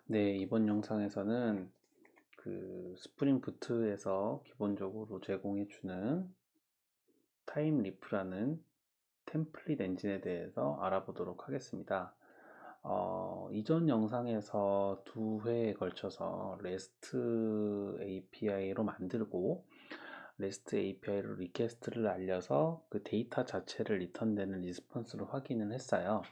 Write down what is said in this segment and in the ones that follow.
네, 이번 영상에서는 스프링 부트에서 기본적으로 제공해주는 타임리프라는 템플릿 엔진에 대해서 알아보도록 하겠습니다. 이전 영상에서 두 회에 걸쳐서 REST API로 만들고 REST API로 리퀘스트를 날려서 그 데이터 자체를 리턴되는 리스폰스를 확인을 했어요.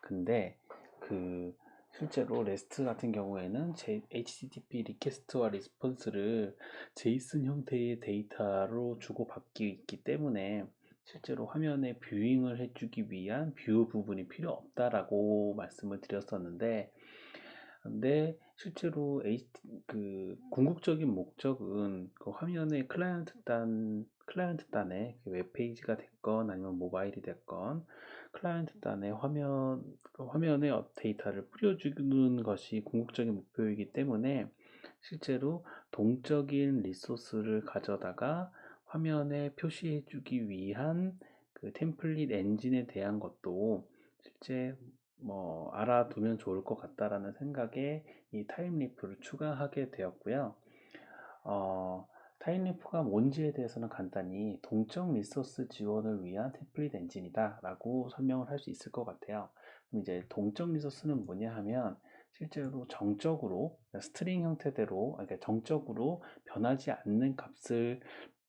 근데 그 실제로 REST 같은 경우에는 HTTP 리퀘스트와 리스폰스를 JSON 형태의 데이터로 주고받기 있기 때문에 실제로 화면에 뷰잉을 해주기 위한 뷰 부분이 필요 없다라고 말씀을 드렸었는데, 근데 실제로 궁극적인 목적은 그 화면에 클라이언트 단에 그 웹페이지가 됐건 아니면 모바일이 됐건 클라이언트 단에 화면에 데이터를 뿌려주는 것이 궁극적인 목표이기 때문에 실제로 동적인 리소스를 가져다가 화면에 표시해주기 위한 그 템플릿 엔진에 대한 것도 실제 알아두면 좋을 것 같다라는 생각에 이 타임리프를 추가하게 되었고요. 어, 타임리프가 뭔지에 대해서는 간단히 동적 리소스 지원을 위한 템플릿 엔진이다 라고 설명을 할 수 있을 것 같아요. 그럼 이제 동적 리소스는 뭐냐 하면 실제로 정적으로 스트링 형태대로, 그러니까 정적으로 변하지 않는 값을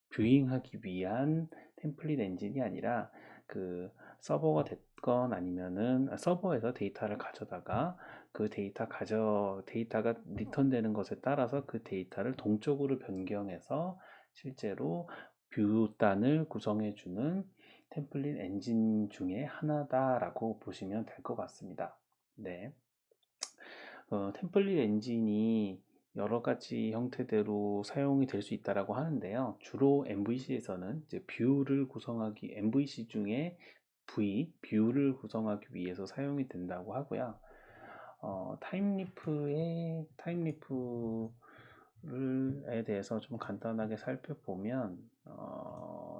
뷰잉하기 위한 템플릿 엔진이 아니라 그 서버가 됐건 아니면은 서버에서 데이터를 가져다가 그 데이터가 리턴되는 것에 따라서 그 데이터를 동적으로 변경해서 실제로 뷰단을 구성해 주는 템플릿 엔진 중에 하나다라고 보시면 될 것 같습니다. 네. 템플릿 엔진이 여러 가지 형태대로 사용이 될 수 있다라고 하는데요. 주로 MVC에서는 이제 MVC 중에 뷰를 구성하기 위해서 사용이 된다고 하고요. 타임리프에 대해서 좀 간단하게 살펴보면,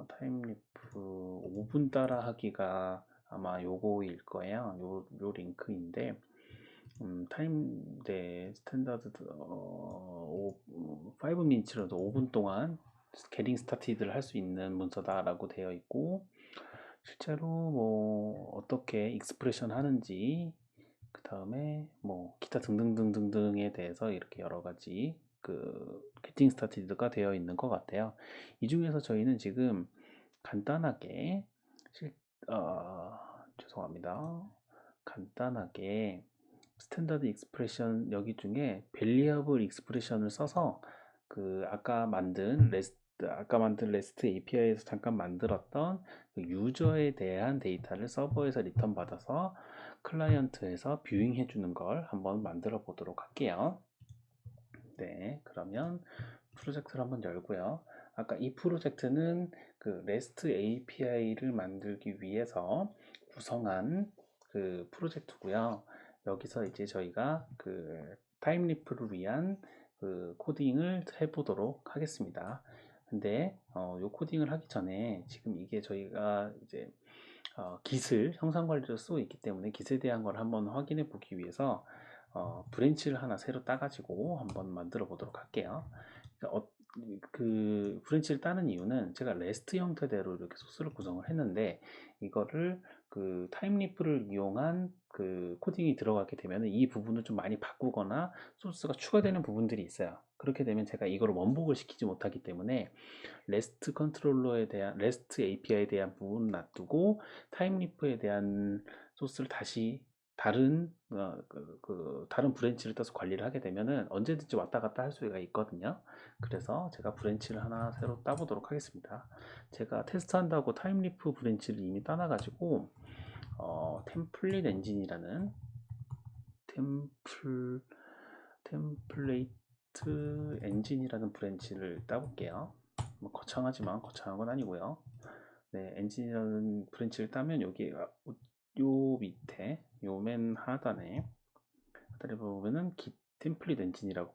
타임리프 5분 따라 하기가 아마 요거일 거예요. 요 링크인데, 네, 스탠다드, 5미니츠로도 5분 동안 게팅 스타티드를 할 수 있는 문서다라고 되어 있고, 실제로 어떻게 익스프레션 하는지, 그 다음에 기타 등등등등등에 대해서 이렇게 여러 가지 게팅 스타티드가 되어 있는 것 같아요. 이 중에서 저희는 지금 간단하게, 실, 어, 죄송합니다. 간단하게 스탠다드 익스프레션 여기 중에 밸리어블 익스프레션을 써서 아까 만든 레스트 API에서 잠깐 만들었던 그 유저에 대한 데이터를 서버에서 리턴 받아서 클라이언트에서 뷰잉 해주는 걸 한번 만들어 보도록 할게요. 네, 그러면 프로젝트를 한번 열고요. 아까 이 프로젝트는 그 REST API를 만들기 위해서 구성한 그 프로젝트고요. 여기서 이제 저희가 그 타임리프를 위한 그 코딩을 해보도록 하겠습니다. 근데 요 코딩을 하기 전에 지금 이게 저희가 이제 깃을 형상 관리로 쓰고 있기 때문에 깃에 대한 걸 한번 확인해 보기 위해서 브랜치를 하나 새로 따가지고 한번 만들어 보도록 할게요. 그러니까 그 브랜치를 따는 이유는 제가 레스트 형태대로 이렇게 소스를 구성을 했는데 이거를 그 타임리프를 이용한 그 코딩이 들어가게 되면 이 부분을 좀 많이 바꾸거나 소스가 추가되는 부분들이 있어요. 그렇게 되면 제가 이걸 원복을 시키지 못하기 때문에 레스트 API에 대한 부분은 놔두고 타임리프에 대한 소스를 다시 다른 브랜치를 떠서 관리를 하게 되면은 언제든지 왔다 갔다 할 수가 있거든요. 그래서 제가 브랜치를 하나 새로 따보도록 하겠습니다. 제가 테스트한다고 타임리프 브랜치를 이미 따놔가지고 템플릿 엔진이라는 템플 템플레이트 엔진이라는 브랜치를 따볼게요. 거창하지만 거창한 건 아니고요. 네, 엔진이라는 브랜치를 따면 여기 요 밑에 요 맨 하단에 보면은 템플릿 엔진이라고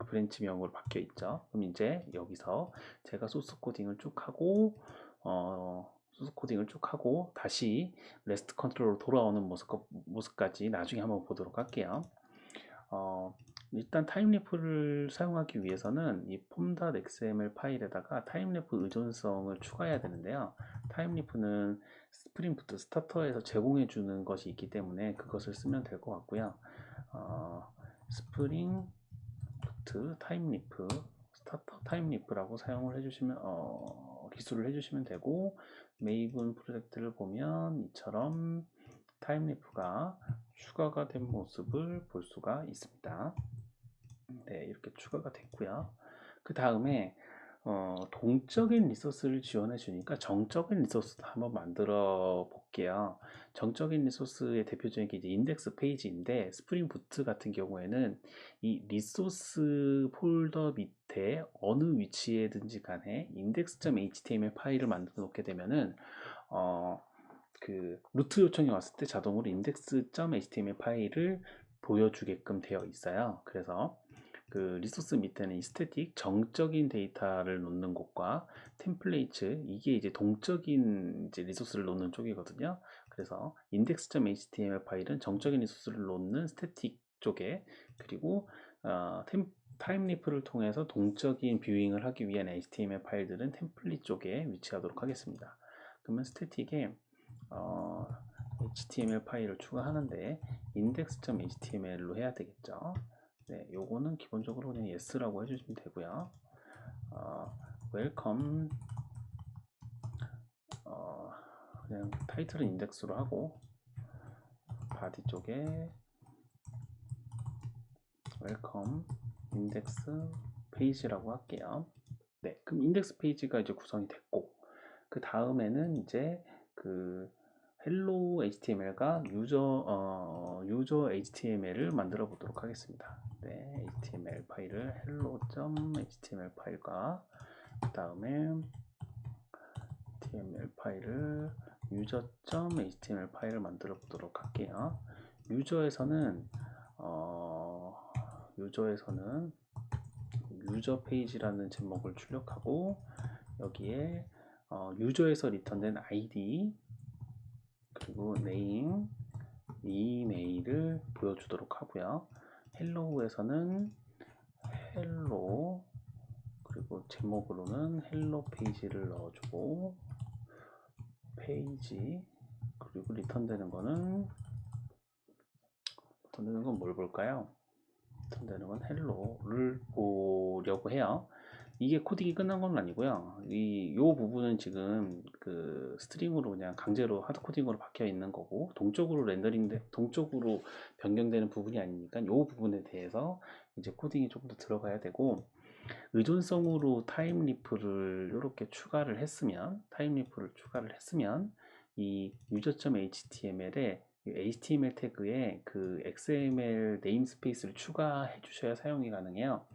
브랜치명으로 바뀌어 있죠. 그럼 이제 여기서 제가 소스 코딩을 쭉 하고 다시 레스트 컨트롤로 돌아오는 모습까지 나중에 한번 보도록 할게요. 일단 타임리프를 사용하기 위해서는 이 form.xml 파일에다가 타임리프 의존성을 추가해야 되는데요. 타임리프는 스프링 부트 스타터에서 제공해 주는 것이 있기 때문에 그것을 쓰면 될 것 같고요. 스프링 부트 타임리프 스타터 타임리프라고 사용을 해주시면 기술을 해주시면 되고, 메이븐 프로젝트를 보면 이처럼 타임리프가 추가가 된 모습을 볼 수가 있습니다. 네, 이렇게 추가가 됐고요. 그 다음에 동적인 리소스를 지원해 주니까 정적인 리소스도 한번 만들어 볼게요. 정적인 리소스의 대표적인 게 이제 인덱스 페이지인데, 스프링 부트 같은 경우에는 이 리소스 폴더 밑에 어느 위치에든지 간에 index.html 파일을 만들어 놓게 되면은 그 루트 요청이 왔을 때 자동으로 index.html 파일을 보여주게끔 되어 있어요. 그래서 그 리소스 밑에는 이 스태틱 정적인 데이터를 놓는 곳과 템플레이트, 이게 이제 동적인 이제 리소스를 놓는 쪽이거든요. 그래서 index.html 파일은 정적인 리소스를 놓는 스태틱 쪽에, 그리고 타임리프를 통해서 동적인 뷰잉을 하기 위한 HTML 파일들은 템플릿 쪽에 위치하도록 하겠습니다. 그러면 스태틱에 HTML 파일을 추가하는데 index.html로 해야 되겠죠. 네, 요거는 기본적으로 그냥 yes라고 해주시면 되고요. welcome, 그냥 타이틀은 인덱스로 하고, 바디 쪽에 welcome index 페이지라고 할게요. 네, 그럼 인덱스 페이지가 이제 구성이 됐고, 그 다음에는 이제 그 hello HTML과 유저 HTML을 만들어 보도록 하겠습니다. 네, HTML 파일을 hello.html 파일과 그 다음에 HTML 파일을 user.html 파일을 만들어 보도록 할게요. 유저에서는 유저 페이지라는 제목을 출력하고, 여기에 유저에서 리턴된 ID 그리고 네임, 이메일을 보여주도록 하고요. 헬로우에서는 헬로, 그리고 제목으로는 헬로 페이지를 넣어주고, 페이지, 그리고 리턴되는 건 뭘 볼까요? 리턴되는 건 헬로를 보려고 해요. 이게 코딩이 끝난 건 아니고요. 요 부분은 지금 그 스트링으로 그냥 강제로 하드 코딩으로 박혀 있는 거고, 동쪽으로 변경되는 부분이 아니니까 요 부분에 대해서 이제 코딩이 조금 더 들어가야 되고, 의존성으로 타임리프를 이렇게 추가를 했으면, 이 user.html에 HTML 태그에 그 XML 네임스페이스를 추가해 주셔야 사용이 가능해요.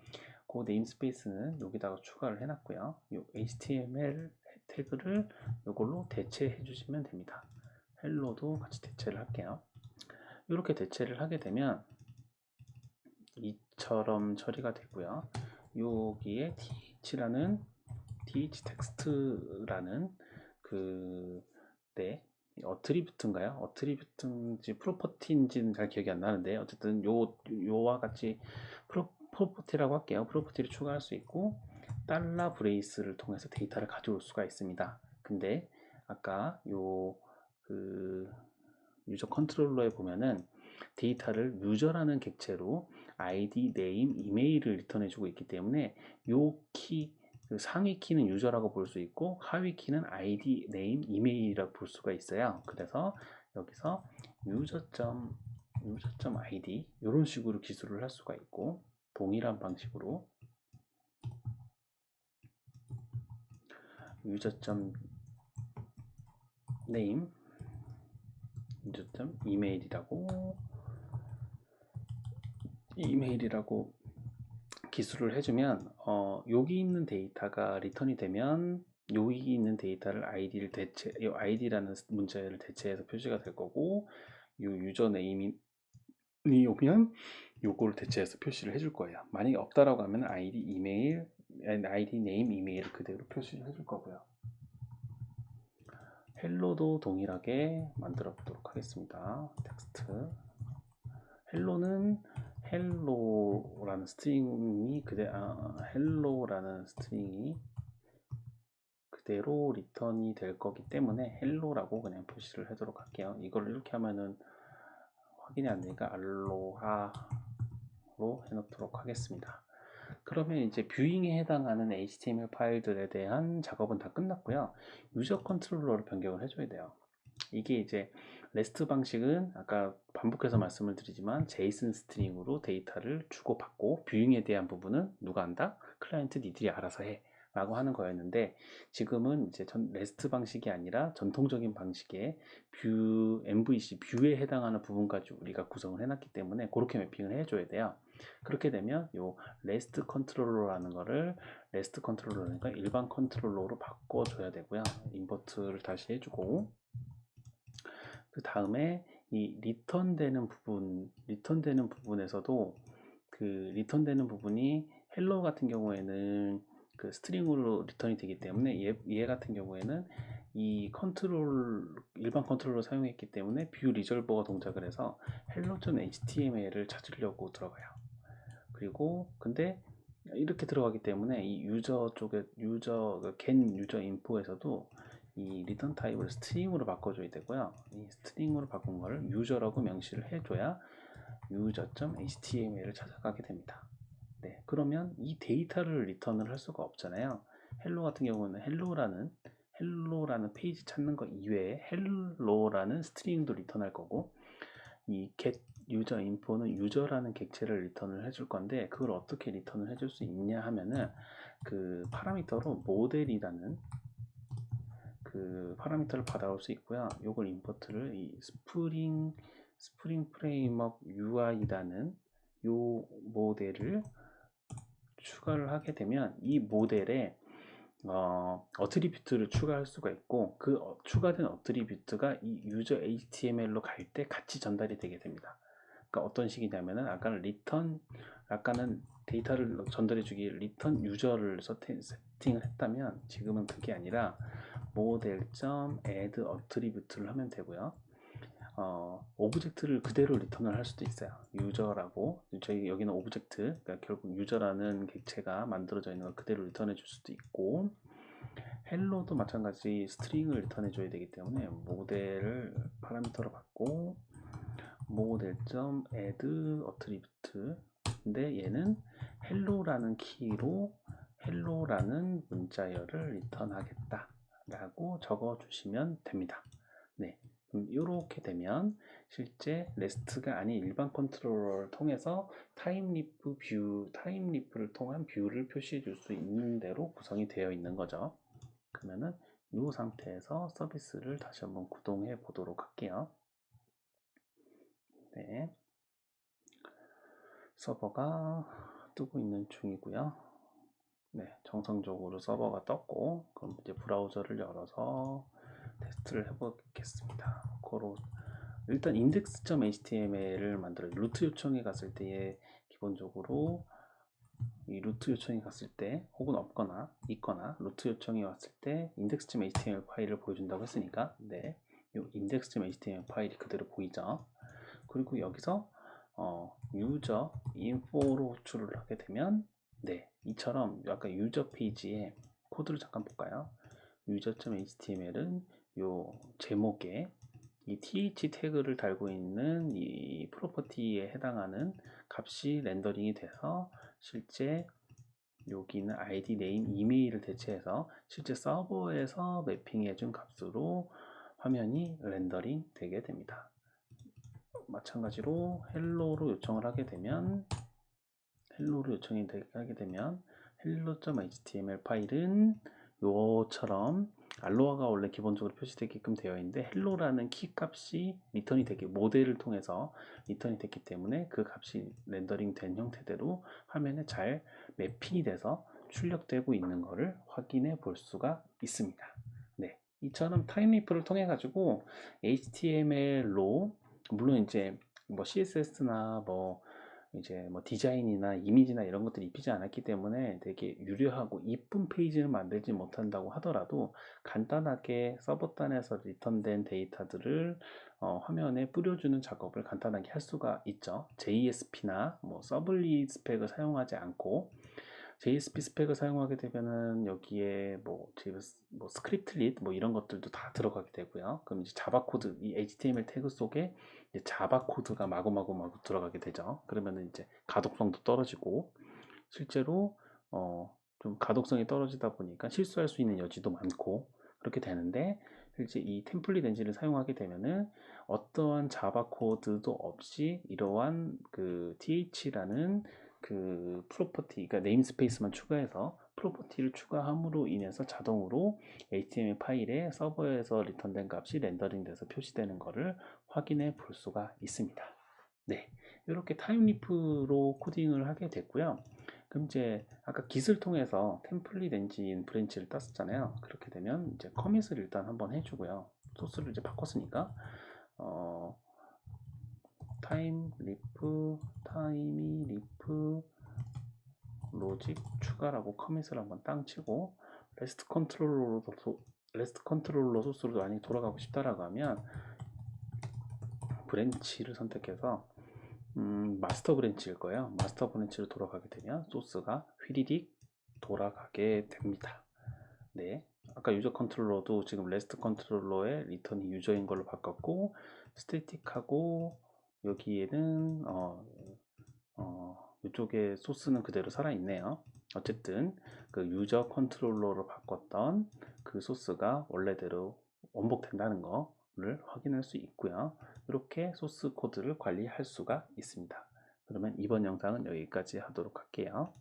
그 네임스페이스는 여기다가 추가를 해놨고요. 이 HTML 태그를 이걸로 대체해 주시면 됩니다. 헬로도 같이 대체를 할게요. 이렇게 대체를 하게 되면 이처럼 처리가 되고요. 여기에 th 텍스트라는 어트리뷰트인가요? 어트리뷰트인지 프로퍼티인지는 잘 기억이 안 나는데, 어쨌든 요와 같이 프로퍼티라고 할게요. 프로퍼티를 추가할 수 있고, 달러 브레이스를 통해서 데이터를 가져올 수가 있습니다. 근데 아까 유저 컨트롤러에 보면은 데이터를 유저라는 객체로 ID, 네임, 이메일을 리턴해 주고 있기 때문에 요 상위 키는 유저라고 볼 수 있고, 하위 키는 ID, 네임, 이메일이라고 볼 수가 있어요. 그래서 여기서 user.id 이런 식으로 기술을 할 수가 있고, 동일한 방식으로 user.name, 이메일이라고 기술을 해주면 여기 있는 데이터가 리턴이 되면 여기 있는 데이터를 ID라는 문자열을 대체해서 표시가 될 거고, 이 유저 네임이 오면 요거를 대체해서 표시를 해줄 거예요. 만약에 없다라고 하면 ID 네임, 이메일을 그대로 표시를 해줄 거고요. 헬로도 동일하게 만들어 보도록 하겠습니다. 텍스트 헬로는 hello라는 스트링이 hello라는 스트링이 그대로 리턴이 될 거기 때문에 hello라고 그냥 표시를 하도록 할게요. 이걸 이렇게 하면은 확인이 안 되니까 알로하로 해놓도록 하겠습니다. 그러면 이제 뷰잉에 해당하는 HTML 파일들에 대한 작업은 다 끝났고요. 유저 컨트롤러로 변경을 해줘야 돼요. 이게 이제 REST 방식은 아까 반복해서 말씀을 드리지만 제이슨 스트링으로 데이터를 주고받고 뷰잉에 대한 부분은 누가 한다? 클라이언트 니들이 알아서 해 라고 하는 거였는데, 지금은 이제 REST 방식이 아니라 전통적인 방식의 MVC, 뷰에 해당하는 부분까지 우리가 구성을 해놨기 때문에 그렇게 매핑을 해줘야 돼요. 그렇게 되면 요 REST 컨트롤러라는 거를 REST 컨트롤러니까 일반 컨트롤러로 바꿔줘야 되고요. 임포트를 다시 해주고, 그 다음에 이 리턴되는 부분에서도 그 리턴되는 부분이 헬로 같은 경우에는 그 스트링으로 리턴이 되기 때문에 얘 같은 경우에는 이 일반 컨트롤러 사용했기 때문에 뷰 리졸버가 동작을 해서 hello.html을 찾으려고 들어가요. 그리고 근데 이렇게 들어가기 때문에 이 유저 쪽에 get 유저 인포에서도 이 리턴 타입을 스트링으로 바꿔줘야 되고요. 이 스트링으로 바꾼 거를 유저라고 명시를 해줘야 user.html을 찾아가게 됩니다. 네, 그러면 이 데이터를 리턴을 할 수가 없잖아요. 헬로 같은 경우는 헬로라는 페이지 찾는 거 이외에 헬로라는 스트링도 리턴할 거고, 이 get user info는 유저라는 객체를 리턴을 해줄 건데, 그걸 어떻게 리턴을 해줄 수 있냐 하면은 그 파라미터로 모델이라는 그 파라미터를 받아올 수 있고요. 요걸 임포트를 이 스프링 프레임워크 UI라는 요 모델을 추가를 하게 되면 이 모델에 어트리뷰트를 추가할 수가 있고, 그 추가된 어트리뷰트가 이 유저 HTML로 갈 때 같이 전달이 되게 됩니다. 그러니까 어떤 식이냐면은 아까는 데이터를 전달해 주기 리턴 유저를 세팅을 했다면, 지금은 그게 아니라 model.add attribute를 하면 되고요. 오브젝트를 그대로 리턴을 할 수도 있어요. 유저라고, 저희 여기는 오브젝트, 그러니까 결국 유저라는 객체가 만들어져 있는 걸 그대로 리턴해 줄 수도 있고, 헬로도 마찬가지 스트링을 리턴해 줘야 되기 때문에 모델을 파라미터로 받고 model.add attribute, 근데 얘는 헬로라는 키로 헬로라는 문자열을 리턴하겠다 라고 적어 주시면 됩니다. 네, 이렇게 되면 실제 REST가 아닌 일반 컨트롤러를 통해서 타임리프를 통한 뷰를 표시해 줄 수 있는 대로 구성이 되어 있는 거죠. 그러면은 이 상태에서 서비스를 다시 한번 구동해 보도록 할게요. 네, 서버가 뜨고 있는 중이고요. 네, 정상적으로 서버가 떴고, 그럼 이제 브라우저를 열어서 테스트를 해보겠습니다. 일단 index.html을 만들어요. 루트 요청이 갔을 때에 기본적으로 이 루트 요청이 갔을 때, 혹은 없거나 있거나 루트 요청이 왔을 때 index.html 파일을 보여준다고 했으니까, 네, 이 index.html 파일이 그대로 보이죠. 그리고 여기서 유저 인포로 호출을 하게 되면, 네, 이처럼 아까 유저 페이지에 코드를 잠깐 볼까요? user.html은 요 제목에 이 th 태그를 달고 있는 이 프로퍼티에 해당하는 값이 렌더링이 돼서 실제 여기는 id, name, 이메일을 대체해서 실제 서버에서 매핑해 준 값으로 화면이 렌더링 되게 됩니다. 마찬가지로 헬로로 요청을 하게 되면 hello.html 파일은 요처럼 알로하가 원래 기본적으로 표시되게끔 되어 있는데, 헬로라는 키 값이 모델을 통해서 리턴이 됐기 때문에 그 값이 렌더링 된 형태대로 화면에 잘 매핑이 돼서 출력되고 있는 것을 확인해 볼 수가 있습니다. 네, 이처럼 타임리프를 통해 가지고 HTML로, 물론 이제 뭐 CSS나 뭐 이제 뭐 디자인이나 이미지나 이런 것들이 입히지 않았기 때문에 되게 유려하고 이쁜 페이지를 만들지 못한다고 하더라도 간단하게 서버단에서 리턴된 데이터들을 화면에 뿌려주는 작업을 간단하게 할 수가 있죠. JSP나 뭐 서블리 스펙을 사용하지 않고 JSP 스펙을 사용하게 되면은 여기에 뭐 스크립트릿 뭐 이런 것들도 다 들어가게 되고요. 그럼 이제 자바 코드, 이 HTML 태그 속에 이제 자바 코드가 마구마구 들어가게 되죠. 그러면은 이제 가독성도 떨어지고 실제로 좀 가독성이 떨어지다 보니까 실수할 수 있는 여지도 많고 그렇게 되는데 실제 이 템플릿 엔진을 사용하게 되면은 어떠한 자바 코드도 없이 이러한 그 th라는 그 프로퍼티, 그러니까 네임스페이스만 추가해서 프로퍼티를 추가함으로 인해서 자동으로 HTML 파일에 서버에서 리턴된 값이 렌더링돼서 표시되는 것을 확인해 볼 수가 있습니다. 네, 이렇게 타임리프로 코딩을 하게 됐고요. 그럼 이제 아까 깃을 통해서 템플릿 엔진 브랜치를 땄었잖아요. 그렇게 되면 이제 커밋을 일단 한번 해주고요. 소스를 이제 바꿨으니까 타임리프 로직 추가라고 커밋을 한번 땅 치고 레스트 컨트롤러 소스로 만약에 돌아가고 싶다라고 하면 브랜치를 선택해서 마스터 브랜치일 거예요. 마스터 브랜치로 돌아가게 되면 소스가 휘리릭 돌아가게 됩니다. 네, 아까 유저 컨트롤러도 지금 레스트 컨트롤러의 리턴이 유저인 걸로 바꿨고 스태틱하고 여기에는 이쪽에 소스는 그대로 살아있네요. 어쨌든 그 유저 컨트롤러로 바꿨던 그 소스가 원래대로 원복된다는 거를 확인할 수 있고요. 이렇게 소스 코드를 관리할 수가 있습니다. 그러면 이번 영상은 여기까지 하도록 할게요.